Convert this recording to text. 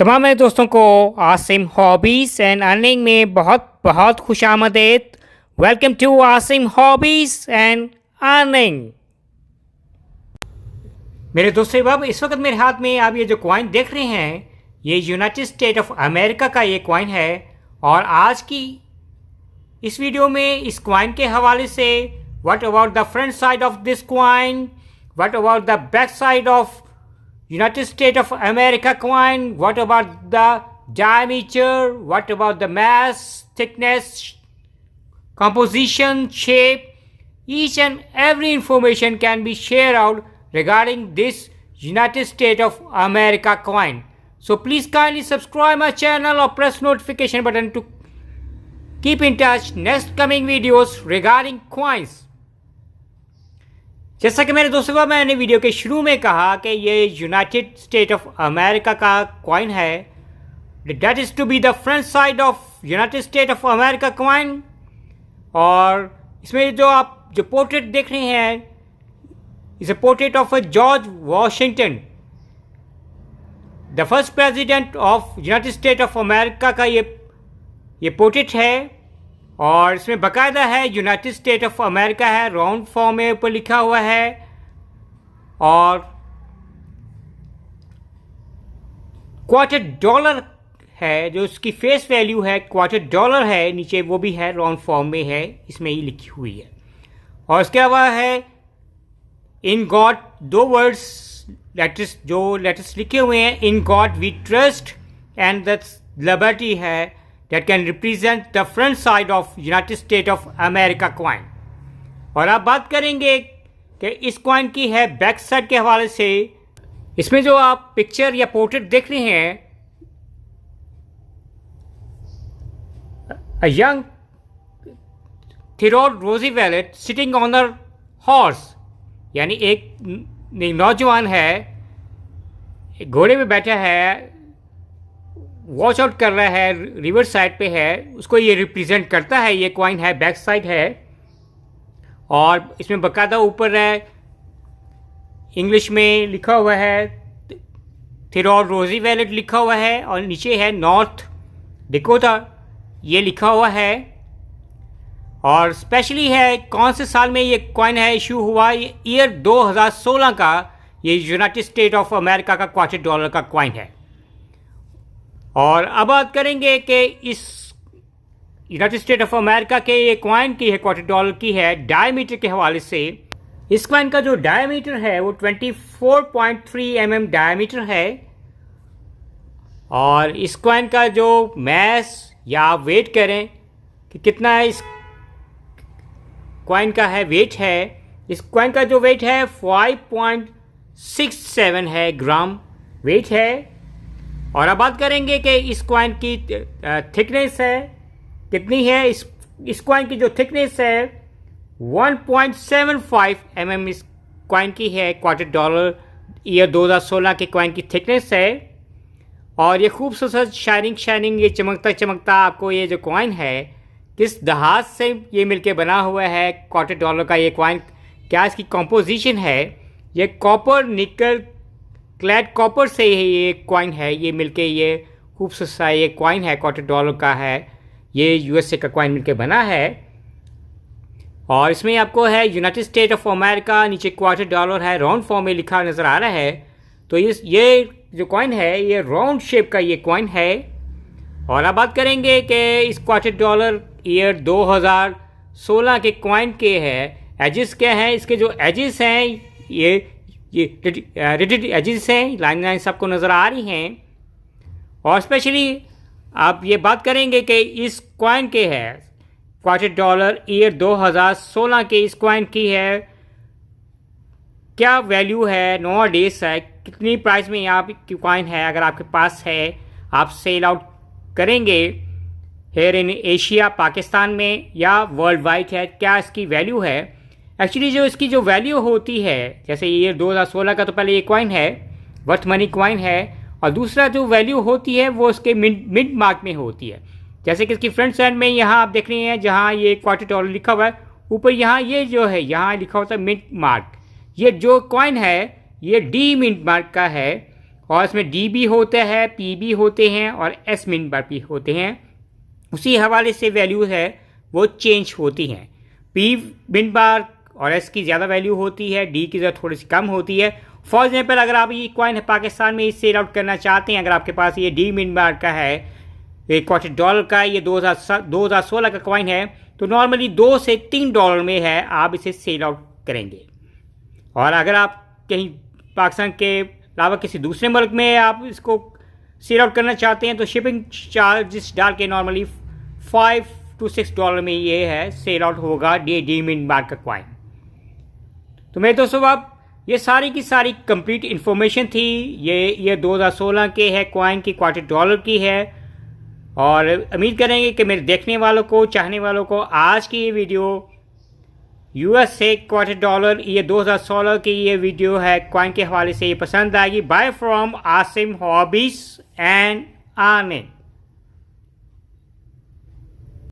तमाम मेरे दोस्तों को आसिम हॉबीज़ एंड अर्निंग में बहुत बहुत खुशामदीद। Welcome to Asim hobbies and earning. मेरे दोस्तों, अब इस वक्त मेरे हाथ में आप ये जो कॉइन देख रहे हैं, ये यूनाइटेड स्टेट ऑफ अमेरिका का ये कॉइन है। और आज की इस वीडियो में इस कॉइन के हवाले से what about the front side of this coin, what about the back side of United States of America coin, what about the diameter, what about the mass, thickness, composition, shape, each and every information can be shared out regarding this United States of America coin. So please kindly subscribe my channel or press notification button to keep in touch next coming videos regarding coins. जैसा कि मेरे दोस्तों को मैंने video के शुरू में कहा कि ये यूनाइटेड स्टेट ऑफ अमेरिका का कॉइन है। That is to be the front side of United State of America coin. और इसमें जो आप जो पोर्ट्रेट देख रहे हैं, is a portrait of George Washington, the first president of United State of America का ये पोर्ट्रेट है। और इसमें बाकायदा है यूनाइटेड स्टेट ऑफ अमेरिका है, राउंड फॉर्म में ऊपर लिखा हुआ है। और $25 है जो उसकी फेस वैल्यू है, $25 है, नीचे वो भी है, राउंड फॉर्म में है, इसमें ही लिखी हुई है। और इसके अलावा है इन गॉड, दो वर्ड्स लेटर्स लिखे हुए हैं, in God we trust and the liberty है, that can represent the front side of United States of America coin। और अब बात करेंगे कि इस कॉइन की है बैक साइड के हवाले से। इसमें जो आप पिक्चर या पोर्ट्रेट देख रहे हैं, a young Theodore Roosevelt sitting on a horse, यानी एक नौजवान है, एक घोड़े पे बैठा है, वॉच आउट कर रहा है, रिवर साइड पे है, उसको ये रिप्रेजेंट करता है। ये कॉइन है, बैक साइड है। और इसमें बाकायदा ऊपर है इंग्लिश में लिखा हुआ है, थियोडोर रूज़वेल्ट लिखा हुआ है, और नीचे है नॉर्थ डकोटा ये लिखा हुआ है। और स्पेशली है कौन से साल में ये कॉइन है इशू हुआ, ये ईयर 2016 का ये यूनाइटेड स्टेट ऑफ अमेरिका का $25 का कॉइन है। और अब बात करेंगे कि इस यूनाइटेड स्टेट ऑफ अमेरिका के ये कॉइन की है, $25 की है, डायमीटर के हवाले से। इस कॉइन का जो डायमीटर है वो 24.3 mm डायमीटर है। और इस कॉइन का जो मैस या आप वेट करें कि कितना है इस कॉइन का है, वेट है, इस कॉइन का जो वेट है 5.67 है ग्राम वेट है। और अब बात करेंगे कि इस कॉइन की थिकनेस है कितनी है। इस कॉइन की जो थिकनेस है 1.75 mm इस कॉइन की है, $25 ईयर 2016 के कॉइन की थिकनेस है। और ये खूबसूरत शाइनिंग ये चमकता आपको ये जो कॉइन है किस दहाज से ये मिलके बना हुआ है, $25 का ये कॉइन क्या इसकी कंपोजिशन है, ये कॉपर निकल क्लैड कॉपर से ही ये कॉइन है, ये मिलके ये खूबसूरत सा ये कॉइन है, $25 का है, ये यूएसए का कॉइन मिलके बना है। और इसमें आपको है यूनाइटेड स्टेट ऑफ अमेरिका, नीचे $25 है, राउंड फॉर्म में लिखा नज़र आ रहा है। तो ये जो कॉइन है ये राउंड शेप का ये कॉइन है। और अब बात करेंगे कि इस $25 ईयर 2016 के कॉइन के है एजेस क्या हैं। इसके जो एजेस हैं ये रेडिड एजेस हैं, लाइन सबको नज़र आ रही हैं। और स्पेशली आप ये बात करेंगे कि इस कॉइन के है $25 ईयर 2016 के इस कॉइन की है क्या वैल्यू है, नो डेज है, कितनी प्राइस में यहाँ की कॉइन है। अगर आपके पास है आप सेल आउट करेंगे हेयर इन एशिया, पाकिस्तान में या वर्ल्ड वाइड है, क्या इसकी वैल्यू है। एक्चुअली जो इसकी जो वैल्यू होती है, जैसे ये 2016 का तो पहले ये कॉइन है, वर्थ मनी कॉइन है। और दूसरा जो वैल्यू होती है वो इसके मिड मार्क में होती है। जैसे कि इसकी फ्रंट साइड में यहाँ आप देख रहे हैं जहाँ ये $25 लिखा हुआ है, ऊपर यहाँ ये जो है यहाँ लिखा होता है मिड मार्क। ये जो कॉइन है ये डी मिड मार्क का है। और इसमें डी भी होता है, पी भी होते हैं और एस मिन बार भी होते हैं। उसी हवाले से वैल्यू है वो चेंज होती हैं। पी मिन बार और एस की ज़्यादा वैल्यू होती है, डी की ज़रा थोड़ी सी कम होती है। फॉर एग्जाम्पल अगर आप ये कॉइन पाकिस्तान में सेल आउट करना चाहते हैं, अगर आपके पास ये डी मिन बार का है, $2 का, ये 2016 का कॉइन है, तो नॉर्मली $2 से $3 में है, आप इसे सेल आउट करेंगे। और अगर आप कहीं पाकिस्तान के अलावा किसी दूसरे मुल्क में आप इसको सेल आउट करना चाहते हैं तो शिपिंग चार्जेस डाल के नॉर्मली $5 to $6 में ये है सेल आउट होगा डी मिन बार का कॉइन। तो मेरे दोस्तों, अब ये सारी की सारी कंप्लीट इन्फॉर्मेशन थी। ये 2016 के है कॉइन की, $2 की है। और उम्मीद करेंगे कि मेरे देखने वालों को, चाहने वालों को आज की ये वीडियो यूएस से $2 ये 2016 की ये वीडियो है कॉइन के हवाले से ये पसंद आएगी। Bye from Asim hobbies and आने।